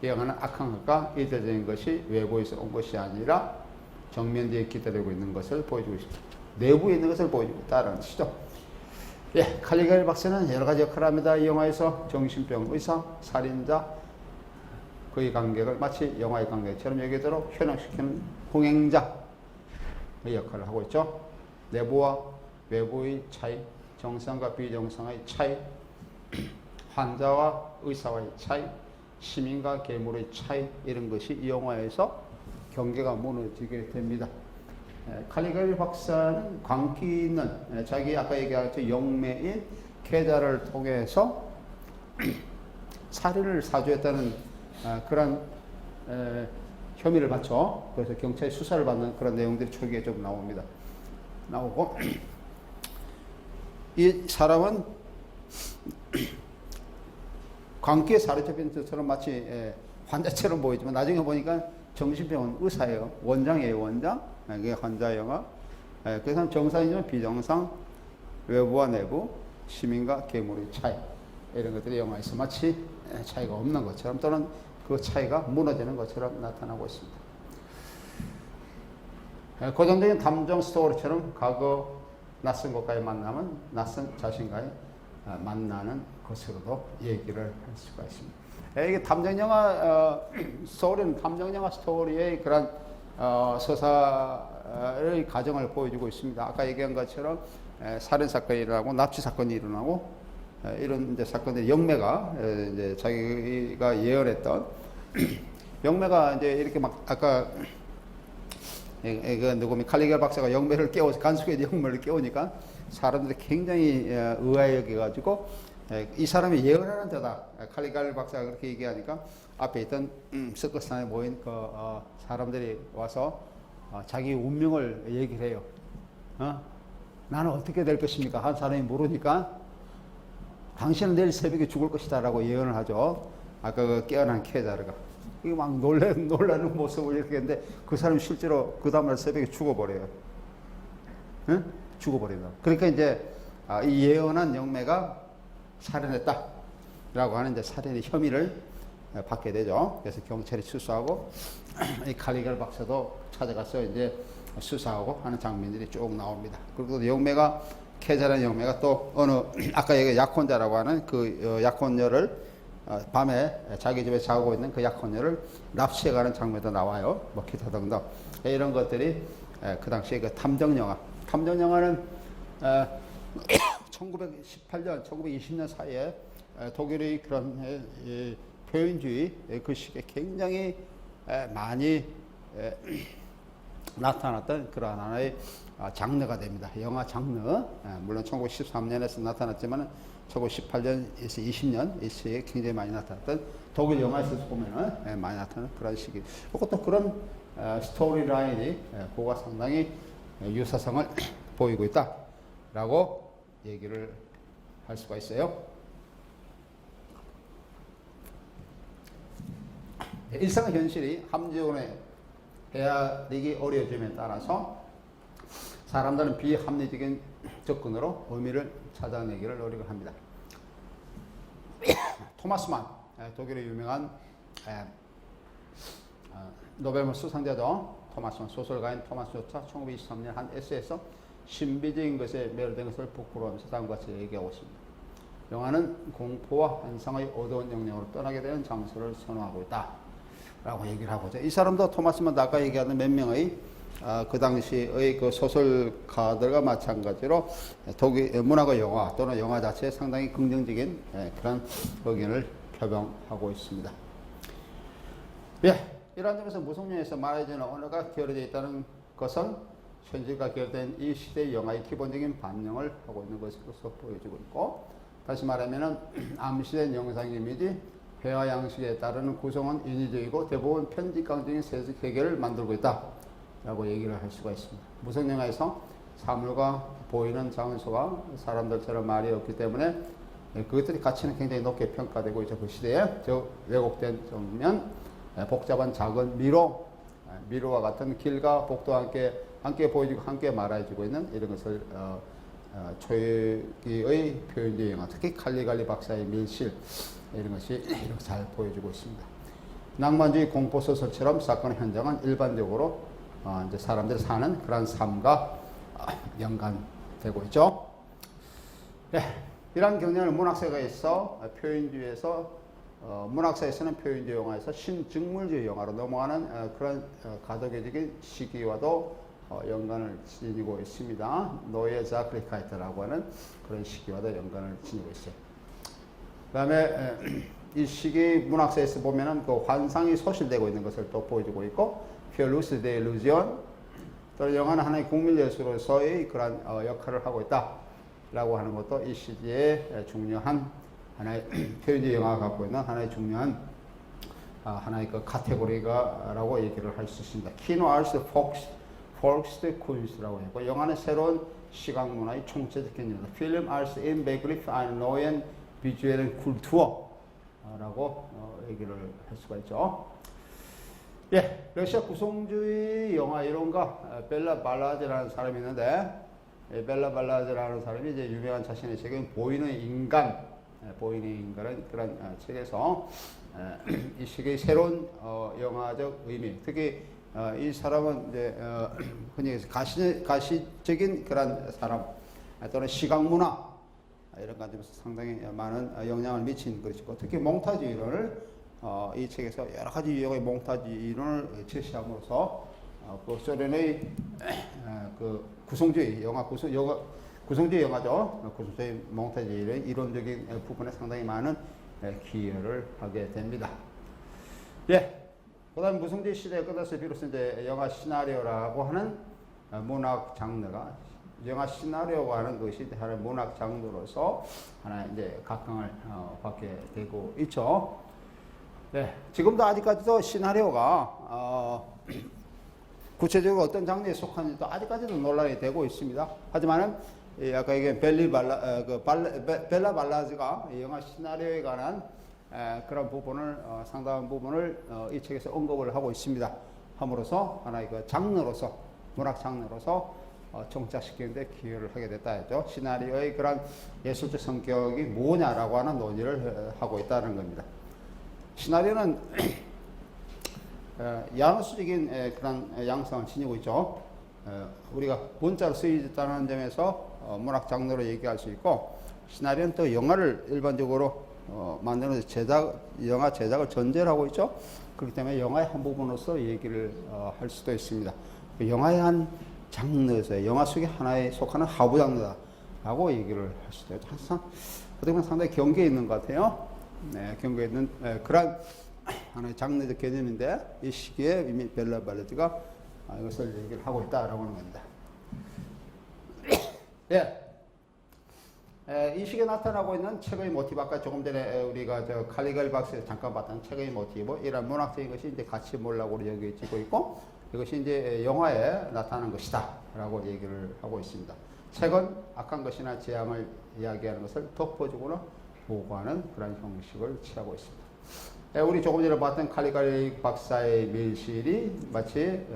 이 영화는 악한 것과 이질적인 것이 외부에서 온 것이 아니라 정면뒤에 기다리고 있는 것을 보여주고 있습니다. 내부에 있는 것을 보여주고 있다는 것이죠. 예, 칼리갈리 박사는 여러 가지 역할을 합니다. 이 영화에서 정신병 의사, 살인자, 그의 관객을 마치 영화의 관객처럼 여기도록 현혹시키는 흥행자의 역할을 하고 있죠. 내부와 외부의 차이, 정상과 비정상의 차이, 환자와 의사와의 차이, 시민과 괴물의 차이, 이런 것이 이 영화에서 경계가 무너지게 됩니다. 칼리갈리 박사는 광기 있는 자기 아까 얘기했죠 영매인 계좌를 통해서 살인을 사주했다는 그런 혐의를 받죠. 그래서 경찰이 수사를 받는 그런 내용들이 초기에 좀 나오고 이 사람은 광기에 사로잡힌 것처럼 마치 환자처럼 보이지만 나중에 보니까 정신병원 의사예요. 원장이에요, 원장. 이게 환자 영화. 그 사람 정상이지만 비정상, 외부와 내부, 시민과 괴물의 차이. 이런 것들이 영화에서 마치 차이가 없는 것처럼 또는 그 차이가 무너지는 것처럼 나타나고 있습니다. 고전적인 감정 스토리처럼 과거 낯선 것과의 만남은 낯선 자신과의 만나는 것으로도 얘기를 할 수가 있습니다. 이게 탐정영화 스토리는 탐정영화 스토리의 그런 서사의 과정을 보여주고 있습니다. 아까 얘기한 것처럼 살인 사건이 일어나고 납치 사건이 일어나고 이런 이제 사건들이 영매가 이제 자기가 예언했던 영매가 이제 이렇게 막 아까 그 누구면 칼리갈리 박사가 영매를 깨워서 간수의 영매를 깨우니까 사람들이 굉장히 의아해 여겨가지고 이 사람이 예언하는 데다 칼리갈리 박사가 그렇게 얘기하니까 앞에 있던 서커스단에 모인 그 사람들이 와서 자기 운명을 얘기를 해요. 나는 어떻게 될 것입니까? 한 사람이 물으니까 당신은 내일 새벽에 죽을 것이다라고 예언을 하죠. 아까 그 깨어난 케자르가 이게 막 놀라는 모습을 이렇게 했는데 그 사람이 실제로 그 다음날 새벽에 죽어버려요. 응? 죽어버린다. 그러니까 이제 이 예언한 영매가 살해했다라고 하는 이제 살인의 혐의를 받게 되죠. 그래서 경찰이 수사하고 이 칼리갈 박사도 찾아가서 이제 수사하고 하는 장면들이 쭉 나옵니다. 그리고 영매가 케자라는 영매가 또 어느 아까 얘기 약혼자라고 하는 그 약혼녀를 밤에 자기 집에 자고 있는 그 약혼녀를 납치해가는 장면도 나와요. 뭐 기타 등등 이런 것들이 그 당시에 그 탐정영화는 1918년, 1920년 사이에 독일의 그런 표현주의 그 시기에 굉장히 많이 나타났던 그런 하나의 장르가 됩니다. 영화 장르. 물론 1913년에서 나타났지만 1918년에서 20년 이 시기에 굉장히 많이 나타났던 독일 영화에서 보면은 많이 나타나는 그런 시기. 그것도 그런 스토리 라인이 그거가 상당히 유사성을 보이고 있다라고 얘기를 할 수가 있어요. 일상의 현실이 합리적으로 헤아리기 어려워짐에 따라서 사람들은 비합리적인 접근으로 의미를 찾아내기를 노력을 합니다. 토마스 만, 독일의 유명한 노벨문 수상자죠. 토마스 만, 소설가인 토마스 조차 1923년 한 에세이에서 신비적인 것에 매료된 것을 부끄러워하면서 다음과 같이 얘기하고 있습니다. 영화는 공포와 환상의 어두운 영역으로 떠나게 되는 장소를 선호하고 있다 라고 얘기를 하고죠. 이 사람도 토마스 만 아까 얘기하는 몇 명의 그 당시의 그 소설가들과 마찬가지로 독일 문학과 영화 또는 영화 자체에 상당히 긍정적인 그런 의견을 표명하고 있습니다. 예, 이러한 점에서 무속령에서 말해지는 언어가 기울어져 있다는 것은 현실과 결된 이 시대의 영화의 기본적인 반영을 하고 있는 것으로서 보여지고 있고, 다시 말하면 암시된 영상 이미지, 회화 양식에 따르는 구성은 인위적이고 대부분 편집강적인 세속 해결을 만들고 있다 라고 얘기를 할 수가 있습니다. 무속영화에서 사물과 보이는 장소가 사람들처럼 말이 없기 때문에 그것들이 가치는 굉장히 높게 평가되고 있죠. 그 시대에 왜곡된 정면, 복잡한 작은 미로와 같은 길과 복도와 함께 보여지고 함께 말해지고 있는 이런 것을 초기의 표현적 영화, 특히 칼리갈리 박사의 밀실 이런 것이 이렇게 잘 보여주고 있습니다. 낭만주의 공포소설처럼 사건의 현장은 일반적으로 이제 사람들이 사는 그런 삶과 연관되고 있죠. 네, 이러한 경향을 문학사에서 표현주의에서 문학사에서는 표현주의 영화에서 신증물주의 영화로 넘어가는 그런 가독의적인 시기와도 연관을 지니고 있습니다. 노예 자크리카이트라고 하는 그런 시기와도 연관을 지니고 있어요. 그 다음에 이 시기 문학사에서 보면은 그 환상이 소실되고 있는 것을 또 보여주고 있고, 피어루스 데 일루지온, 또 영화는 하나의 국민예술로서의 그런 역할을 하고 있다라고 하는 것도 이 시기에 중요한 하나의 표현적 영화가 갖고 있는 하나의 중요한 하나의 그 카테고리가라고 얘기를 할 수 있습니다. 키노 아르스 폴크스트 쿤스트라고 했고, 영화는 새로운 시각 문화의 총체적 개념입니다. 필름 아르스 인 베그리프 안 노엔 비주얼은 쿨투어라고 얘기를 할 수가 있죠. 예, 러시아 구성주의 영화 이론가 벨라 발라즈라는 사람이 있는데, 벨라 발라즈라는 사람이 이제 유명한 자신의 책인 보이는 인간은 그런 책에서 이 시기의 새로운 영화적 의미, 특히 이 사람은 이제 흔히 가시적인 그런 사람 또는 시각 문화 이런 관점에서 상당히 많은 영향을 미친 것이고, 특히 몽타주 이론을 이 책에서 여러 가지 유형의 몽타주 이론을 제시함으로써 그 소련의 그 구성주의 구성주의 영화죠. 구성주의 몽타주 이론적인 부분에 상당히 많은 기여를 하게 됩니다. 예. 그 다음 무성주의 시대에 끝에서 비로소 이제 영화 시나리오라고 하는 문학 장르가, 영화 시나리오가 하는 것이 하나의 문학 장르로서 하나 이제 각광을 받게 되고 있죠. 네, 지금도 아직까지도 시나리오가 구체적으로 어떤 장르에 속하는지도 아직까지도 논란이 되고 있습니다. 하지만은 아까 이게 벨라 발라즈가 영화 시나리오에 관한 그런 부분을 상당한 부분을 이 책에서 언급을 하고 있습니다. 함으로써 하나의 그 장르로서 문학 장르로서 정착시키는데 기여를 하게 됐다 했죠. 시나리오의 그런 예술적 성격이 뭐냐라고 하는 논의를 하고 있다는 겁니다. 시나리오는 야노스적인 그런 양상을 지니고 있죠. 우리가 문자로 쓰여졌다는 점에서 문학 장르로 얘기할 수 있고, 시나리오는 또 영화를 일반적으로 만드는 영화 제작을 전제로 하고 있죠. 그렇기 때문에 영화의 한 부분으로서 얘기를 할 수도 있습니다. 영화의 한 장르에서 영화 속의 하나에 속하는 하부 장르다라고 얘기를 할 수도 있죠. 항상 어떻게 보면 상당히 경계에 있는 것 같아요. 네, 경계에 있는 그런 하나의 장르적 개념인데, 이 시기에 이미 벨라 발라드가 이것을 얘기를 하고 있다라고 하는 겁니다. 예. 이 시기에 나타나고 있는 책의 모티브, 아까 조금 전에 우리가 저 칼리글 박스에서 잠깐 봤던 책의 모티브, 이런 문학적인 것이 이제 같이 몰락으로 여겨지고 있고, 이것이 이제 영화에 나타나는 것이다 라고 얘기를 하고 있습니다. 책은 악한 것이나 재앙을 이야기하는 것을 덮어주거나 보고하는 그런 형식을 취하고 있습니다. 우리 조금 전에 봤던 칼리글 박사의 밀실이 마치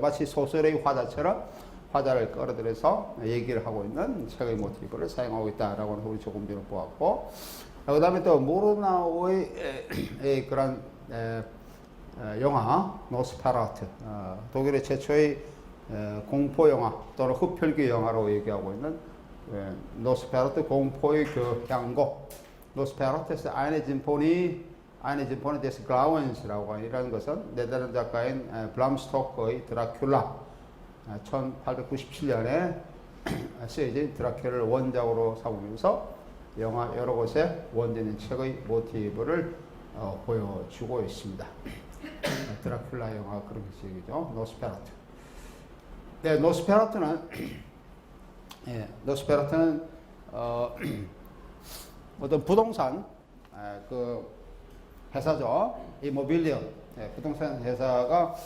마치 소설의 화자처럼 화자를 끌어들여서 얘기를 하고 있는 책의 모티브를 사용하고 있다라고 우리 조금 전에 보았고, 그 다음에 또 모르나우의 그런 영화 노스페라투, 독일의 최초의 공포 영화 또는 흡혈귀 영화로 얘기하고 있는 노스페라투 공포의 교향곡, 노스페라투스 아이네 짐포니 데스 글라운스라고 하는 이런 것은 네덜란드 작가인 브람 스토커의 드라큘라, 1897년에 쓰여진 드라큘라를 원작으로 삼으면서 영화 여러 곳에 원전인 책의 모티브를 보여주고 있습니다. 드라큘라 영화 그런 식이죠. 노스페라투. 네, 노스페라투는 어떤 부동산 그 회사죠. 이모빌리언 부동산 회사가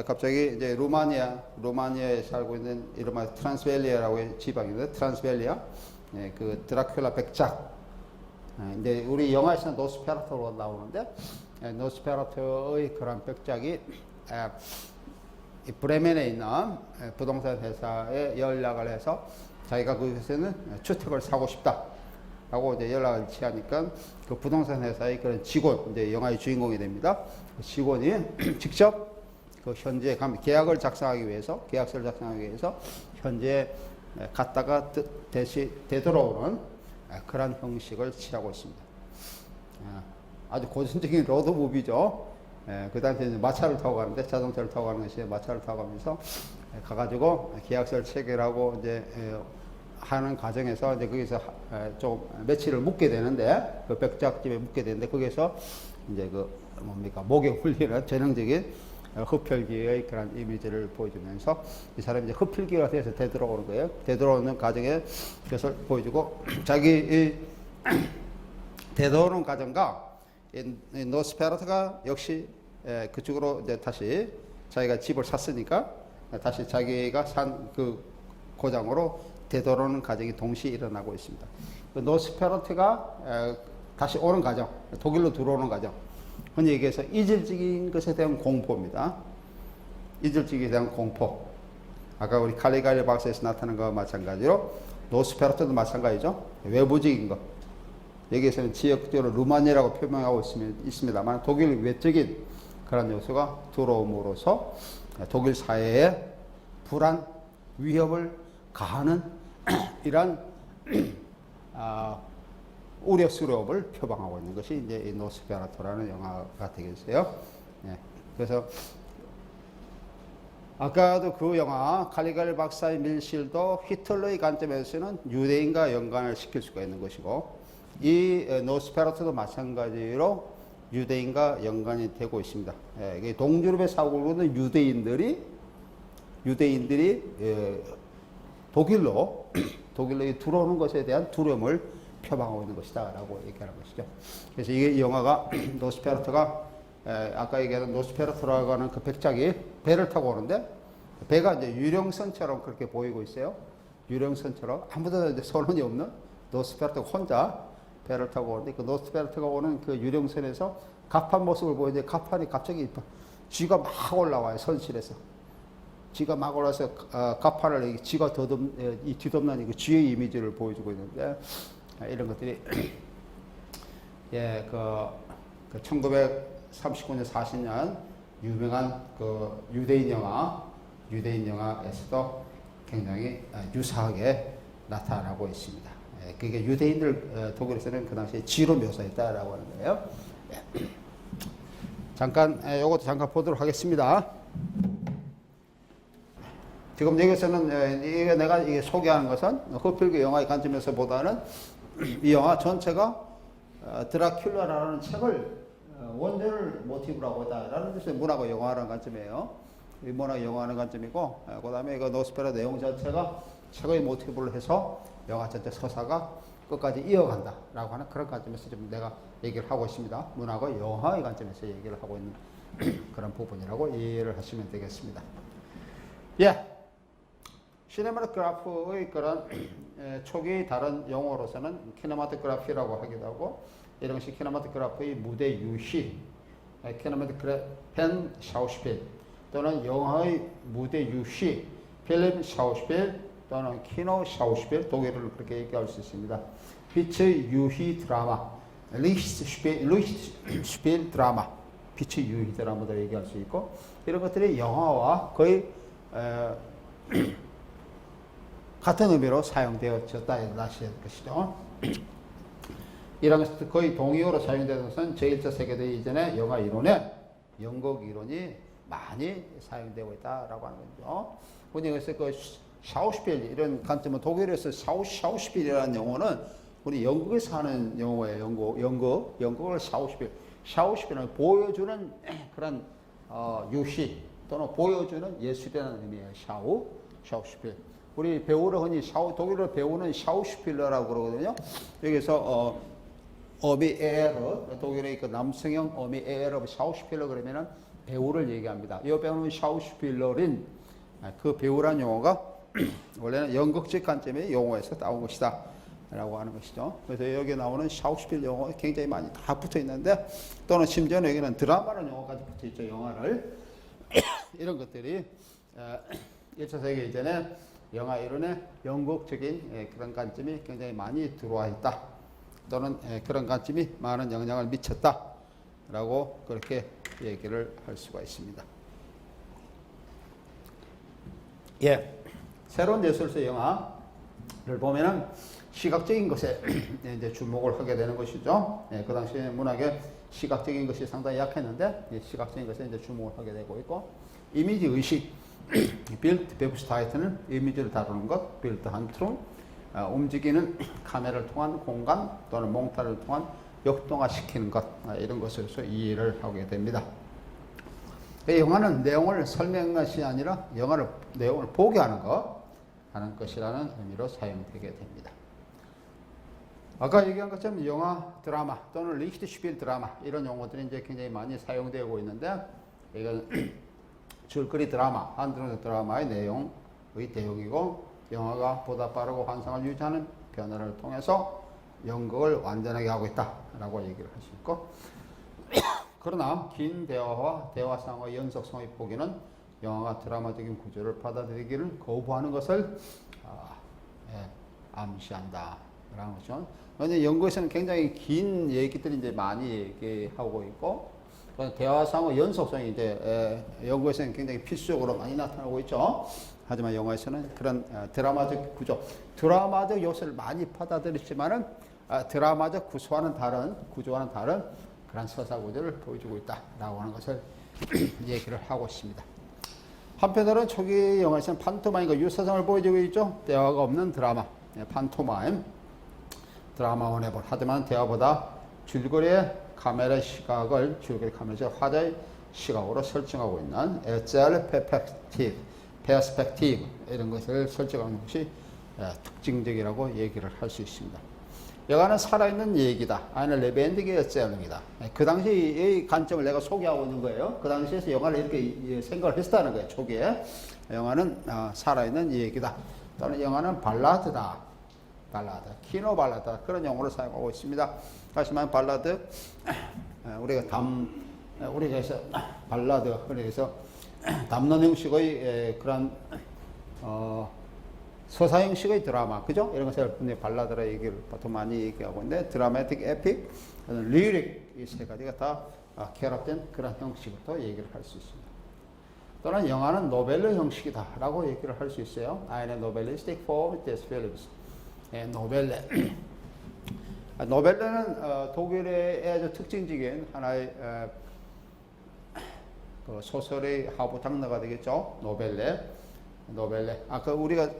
갑자기 이제 루마니아에 살고 있는 이른바 트란스벨리아라고 지방인데, 트란스벨리아 그 드라큘라 백작, 이제 우리 영화에서는 노스페라투로 나오는데, 노스페라투의 그런 백작이 브레멘에 있는 부동산 회사에 연락을 해서 자기가 그곳에는 주택을 사고 싶다라고 이제 연락을 취하니까 그 부동산 회사의 그런 직원, 이제 영화의 주인공이 됩니다. 그 직원이 직접 그 현지에 가면 계약서를 작성하기 위해서 현지에 갔다가 다시 되돌아오는 그런 형식을 취하고 있습니다. 아주 고전적인 로드무비죠. 그 당시에 마차를 타고 가는데, 자동차를 타고 가는 것이 마차를 타고 가면서 가가지고 계약서를 체결하고 이제 하는 과정에서 이제 거기서 좀 며칠을 묵게 되는데, 그 백작집에 묵게 되는데, 거기서 이제 그 목욕 훈련을 전형적인 흡혈귀의 그런 이미지를 보여주면서 이 사람이 이제 흡혈귀가 돼서 되돌아오는 거예요. 되돌아오는 과정에 그것을 보여주고, 자기 되돌아오는 과정과 이 노스페라투가 역시 그쪽으로 이제 다시 자기가 집을 샀으니까 다시 자기가 산 그 고장으로 되돌아오는 과정이 동시에 일어나고 있습니다. 그 노스페라투가 다시 오는 과정, 독일로 들어오는 과정, 흔히 얘기해서 이질적인 것에 대한 공포입니다. 이질적에 대한 공포. 아까 우리 칼리갈리 박사에서 나타난 것과 마찬가지로 노스페라투도 마찬가지죠. 외부적인 것. 여기에서는 지역적으로 루마니아라고 표명하고 있습니다만, 독일 외적인 그런 요소가 들어옴으로써 독일 사회에 불안, 위협을 가하는 이런 우려스러움을 표방하고 있는 것이 이제 이 노스페라투라는 영화가 되겠어요. 네. 그래서 아까도 그 영화 칼리갈 박사의 밀실도 히틀러의 관점에서는 유대인과 연관을 시킬 수가 있는 것이고, 이 노스페라투도 마찬가지로 유대인과 연관이 되고 있습니다. 동유럽에 살고 있는 유대인들이 독일로 들어오는 것에 대한 두려움을 표방하고 있는 것이다 라고 얘기하는 것이죠. 그래서 이 영화가 노스페라투가 아까 얘기한 노스페라투라고 하는 그 백작이 배를 타고 오는데, 배가 이제 유령선처럼 그렇게 보이고 있어요. 유령선처럼 아무도 이제 선원이 없는 노스페라토가 혼자 배를 타고 오는데 그 노스페라토가 오는 그 유령선에서 갑판 모습을 보이는데 갑판이 갑자기 쥐가 막 올라와요. 선실에서. 쥐가 막 올라와서 갑판을 쥐가 뒤덮는 그 쥐의 이미지를 보여주고 있는데 이런 것들이 예, 그 1939년 40년 유명한 그 유대인 영화에서도 굉장히 유사하게 나타나고 있습니다. 예, 그게 유대인들 독일에서는 그 당시에 쥐로 묘사했다라고 하는 거예요. 예. 잠깐 요것도 잠깐 보도록 하겠습니다. 지금 여기서는 이게 내가 소개하는 것은 허필그 영화의 관점에서보다는 이 영화 전체가 드라큘라라는 책을 원전을 모티브로 하고 있다라는 뜻의 문학과 영화라는 관점이에요. 이 문학 영화하는 관점이고, 그 다음에 그 노스페라 내용 자체가 책의 모티브를 해서 영화 전체 서사가 끝까지 이어간다라고 하는 그런 관점에서 지금 내가 얘기를 하고 있습니다. 문학과 영화의 관점에서 얘기를 하고 있는 그런 부분이라고 이해를 하시면 되겠습니다. 예. 시네마토그래프의 그런 초기 다른 용어로서는 키네마토그래피라고 하기도 하고 이런 것이 키네마토그래프의 무대 유희, 키네마토그래펜 샤우스필 또는 영화의 무대 유희, 필름 샤우스필 또는 키노 샤우스필 독일어로 그렇게 얘기할 수 있습니다. 빛의 유희 드라마, 리히트슈필 드라마, 빛의 유희 드라마도 얘기할 수 있고 이런 것들이 영화와 거의 같은 의미로 사용되어졌다 다시 할 것이죠. 이런 것은 거의 동의어로 사용되는 것은 제1차 세계대회 이전에 영화 이론에 연극 이론이 많이 사용되고 있다라고 하는 거죠. 우리 여기서 그 샤우스필 이런 관점은 독일에서 샤우스필이라는 용어는 우리 영국에서 하는 용어예요. 영국을 샤우스필은 보여주는 그런 유희 또는 보여주는 예술이라는 의미예요. 샤우스필. 우리 배우를 흔히 독일어 배우는 샤우스필러라고 그러거든요. 여기서 어미 에르 독일의 그 남성형 어미 에르 샤우스필러 그러면은 배우를 얘기합니다. 이 배우는 샤우스필러린 그 배우란 용어가 원래는 연극적 관점의 용어에서 나온 것이다 라고 하는 것이죠. 그래서 여기 나오는 샤우스필 용어 굉장히 많이 다 붙어 있는데 또는 심지어는 여기는 드라마라는 용어까지 붙어 있죠. 영화를 이런 것들이 1차 세계 이전에 영화 이론에 연극적인 그런 관점이 굉장히 많이 들어와 있다. 또는 그런 관점이 많은 영향을 미쳤다. 라고 그렇게 얘기를 할 수가 있습니다. 예. 새로운 예술서 영화를 보면은 시각적인 것에 이제 주목을 하게 되는 것이죠. 예, 그 당시에 문학에 시각적인 것이 상당히 약했는데 시각적인 것에 이제 주목을 하게 되고 있고 이미지 의식 빌드 베브스타이트는 이미지를 다루는 것, 빌드 한트론 움직이는 카메라를 통한 공간 또는 몽타를 통한 역동화시키는 것 이런 것으로서 이해를 하게 됩니다. 영화는 내용을 설명하는 것이 아니라 영화를 내용을 보게 하는 것이라는 의미로 사용되게 됩니다. 아까 얘기한 것처럼 영화 드라마 또는 리히트슈필 드라마 이런 용어들이 이제 굉장히 많이 사용되고 있는데 이건 줄거리 드라마, 한드론 드라마의 내용의 내용이고 영화가 보다 빠르고 환상을 유지하는 변화를 통해서 연극을 완전하게 하고 있다라고 얘기를 할 수 있고 그러나 긴 대화와 대화상의 연속성의 포기는 영화가 드라마적인 구조를 받아들이기를 거부하는 것을 암시한다라는 거죠. 그런데 연극에서는 굉장히 긴 얘기들이 이제 많이 얘기하고 있고 대화상의 연속성이 이제 연극에서는 굉장히 필수적으로 많이 나타나고 있죠. 하지만 영화에서는 그런 드라마적 구조, 드라마적 요소를 많이 받아들이지만은 드라마적 구조와는 다른 그런 서사 구조를 보여주고 있다라고 하는 것을 얘기를 하고 있습니다. 한편으로는 초기 영화에서는 판토마임과 유사성을 보여주고 있죠. 대화가 없는 드라마, 판토마임, 드라마 원해볼. 하지만 대화보다 줄거리의 카메라 시각을 줄거리 카메라 화자의 시각으로 설정하고 있는 에셀 페스펙티브 이런 것을 설정하는 것이 특징적이라고 얘기를 할 수 있습니다. 영화는 살아있는 얘기다. 아니면 레벤디게 에셀입니다. 그 당시의 관점을 내가 소개하고 있는 거예요. 그 당시에서 영화를 이렇게 생각을 했다는 거예요. 초기에 영화는 살아있는 얘기다. 또는 영화는 발라드다. 발라드, 키노 발라드 그런 용어를 사용하고 있습니다. 다시 말하면 발라드, 우리가 해서 발라드, 그래서 담론 형식의 그런 서사 형식의 드라마, 그죠? 이런 것을 발라드라 얘기를 보통 많이 얘기하고 있는데, 드라마틱, 에픽, 리릭 이 세 가지가 다 결합된 그런 형식부터 얘기를 할 수 있습니다. 또는 영화는 노벨러 형식이다라고 얘기를 할 수 있어요. Eine novellistic form des Films. 노벨레. 노벨레는 독일의 아주 특징적인 하나의 그 소설의 하부 장르가 되겠죠. 노벨레. 아까 우리가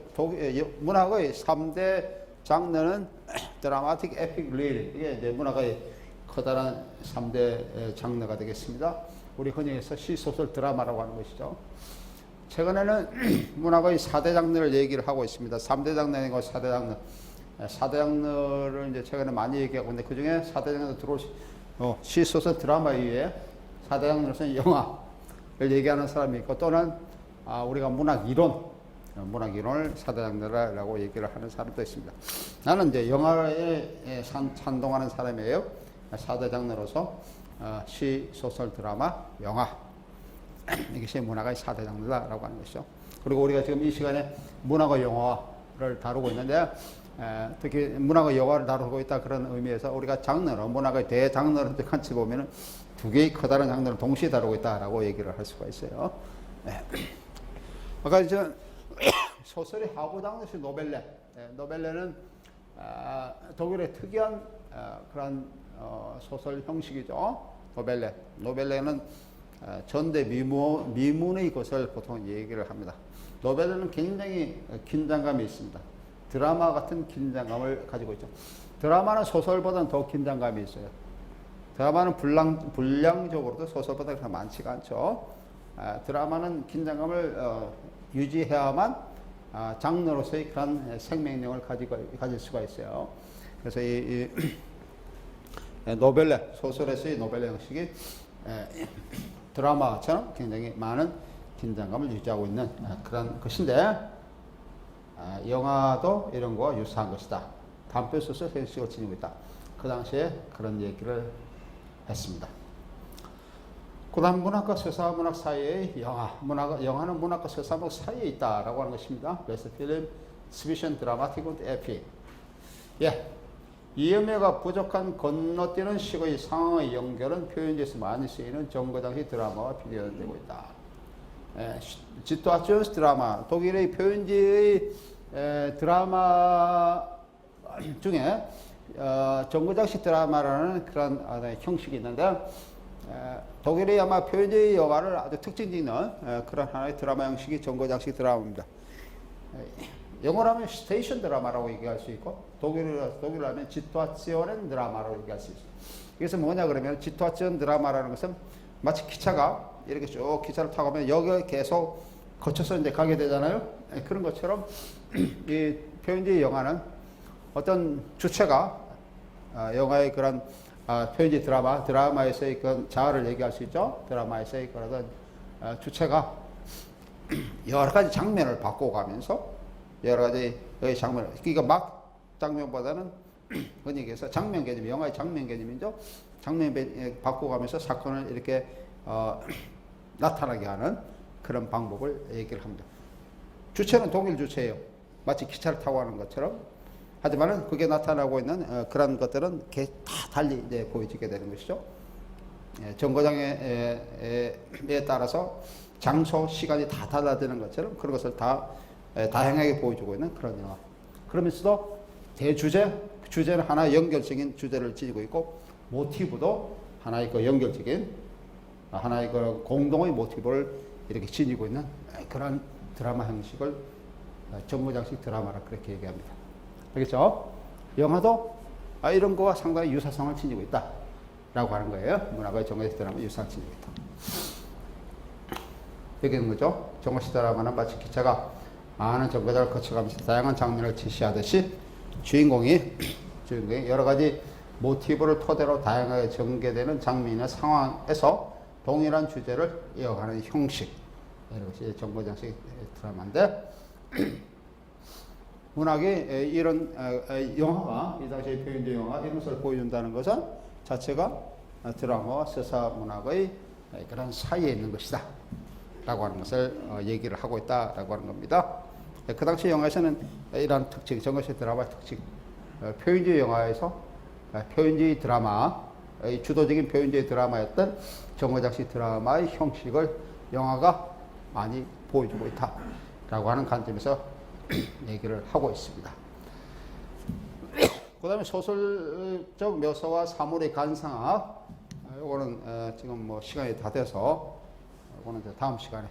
문학의 3대 장르는 드라마틱, 에픽, 리릭. 이게 이제 문학의 커다란 3대 장르가 되겠습니다. 우리 흔히 해서 시, 소설, 드라마라고 하는 것이죠. 최근에는 문학의 4대 장르를 얘기를 하고 있습니다. 3대 장르이고 4대 장르. 4대 장르를 이제 최근에 많이 얘기하고 있는데, 그 중에 4대 장르 시, 소설, 드라마 이외에 4대 장르로서는 영화를 얘기하는 사람이 있고, 또는 우리가 문학 이론을 4대 장르라고 얘기를 하는 사람도 있습니다. 나는 이제 영화에 찬동하는 사람이에요. 4대 장르로서 시, 소설, 드라마, 영화. 이것이 문학의 4대 장르다라고 하는 것이죠. 그리고 우리가 지금 이 시간에 문학과 영화를 다루고 있는데, 특히 문학과 영화를 다루고 있다 그런 의미에서 우리가 장르로, 문학의 대장르를 같이 보면은 두 개의 커다란 장르를 동시에 다루고 있다라고 얘기를 할 수가 있어요. 아까 이제 소설의 하부 장르시 노벨레. 노벨레는 독일의 특이한 그런 소설 형식이죠. 노벨레는 전대 미문의 것을 보통 얘기를 합니다. 노벨레는 굉장히 긴장감이 있습니다. 드라마 같은 긴장감을 가지고 있죠. 드라마는 소설보다는 더 긴장감이 있어요. 드라마는 분량적으로도 소설보다 그렇게 많지가 않죠. 드라마는 긴장감을 유지해야만 장르로서의 그런 생명력을 가질 수가 있어요. 그래서 이 노벨레, 소설에서의 노벨레 형식이 드라마처럼 굉장히 많은 긴장감을 유지하고 있는 그런 것인데, 영화도 이런 거와 유사한 것이다. 단편 소설 형식을 지니고 있다. 그 당시에 그런 얘기를 했습니다. 그 다음 문학과 서사문학 사이의 영화는 문학과 서사문학 사이에 있다라고 하는 것입니다. 그래서 필름, 스비션, 드라마틱, 에픽. 이음매가 부족한 건너뛰는 식의 상황의 연결은 표현지에서 많이 쓰이는 정거장식 드라마와 비교되고 있다. 지토아치언스 드라마, 독일의 표현지의 드라마 중에 정거장식 드라마라는 그런 형식이 있는데, 독일의 아마 표현지의 영화를 아주 특징적인 그런 하나의 드라마 형식이 정거장식 드라마입니다. 영어로 하면 스테이션 드라마라고 얘기할 수 있고, 독일로 하면 지토아치오넨 드라마라고 얘기할 수 있어요. 이것은 뭐냐 그러면, 지토아치온 드라마라는 것은 마치 기차가 이렇게 쭉 기차를 타고 가면 여기를 계속 거쳐서 이제 가게 되잖아요. 그런 것처럼 이 표현지 영화는 어떤 주체가 영화의 그런 표현지 드라마에서의 그런 자아를 얘기할 수 있죠. 드라마에서의 그런 주체가 여러 가지 장면을 바꿔가면서 여러 가지 장면을, 그러니까 막 장면보다는 흔히 얘기해서 장면 개념, 영화의 장면 개념이죠. 장면 바꿔가면서 사건을 이렇게 나타나게 하는 그런 방법을 얘기를 합니다. 주체는 독일 주체예요. 마치 기차를 타고 가는 것처럼. 하지만은 그게 나타나고 있는 그런 것들은 다 달리 이제 보여지게 되는 것이죠. 정거장에 따라서 장소, 시간이 다 달라지는 것처럼 그런 것을 다 다양하게 보여주고 있는 그런 영화. 그러면서도 주제는 하나의 연결적인 주제를 지니고 있고, 모티브도 하나의 그 연결적인 하나의 그 공동의 모티브를 이렇게 지니고 있는 그런 드라마 형식을 정거장식 드라마라 그렇게 얘기합니다. 알겠죠? 영화도 이런 거와 상당히 유사성을 지니고 있다 라고 하는 거예요. 문학의 정거장식 드라마 유사성을 지니고 있다. 여기는 거죠. 정거장식 드라마는 마치 기차가 많은 정거장을 거쳐가면서 다양한 장면을 제시하듯이 주인공이 여러 가지 모티브를 토대로 다양하게 전개되는 장면이나 상황에서 동일한 주제를 이어가는 형식. 이것이 정거장식 드라마인데, 문학이 이런 영화가 이 당시의 표현주의 영화 이런 것을 보여준다는 것은 자체가 드라마와 서사 문학의 그런 사이에 있는 것이다 라고 하는 것을 얘기를 하고 있다라고 하는 겁니다. 그 당시 영화에서는 이러한 특징, 정거시 드라마의 특징, 표현주의 영화에서 표현주의 드라마의 주도적인 표현주의 드라마였던 정거장식 드라마의 형식을 영화가 많이 보여주고 있다라고 하는 관점에서 얘기를 하고 있습니다. 그 다음에 소설적 묘사와 사물의 관상학, 이거는 지금 뭐 시간이 다 돼서 이거는 다음 시간에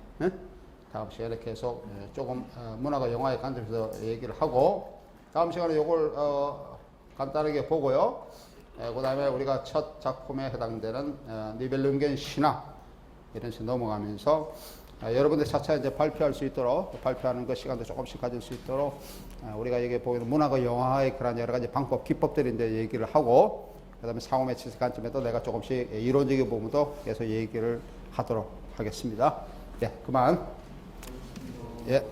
계속 조금 문화가 영화의 관점에서 얘기를 하고, 다음 시간에 이걸 간단하게 보고요. 그 다음에 우리가 첫 작품에 해당되는 니벨룽겐 신화 이런 식으로 넘어가면서 여러분들 차차 이제 발표할 수 있도록, 발표하는 그 시간도 조금씩 가질 수 있도록 우리가 여기 보이는 문화가 영화의 그런 여러 가지 방법, 기법들을 이제 얘기를 하고, 그 다음에 상호 매치스 관점에도 내가 조금씩 이론적인 부분도 계속 얘기를 하도록 하겠습니다. 예, 그만. 예.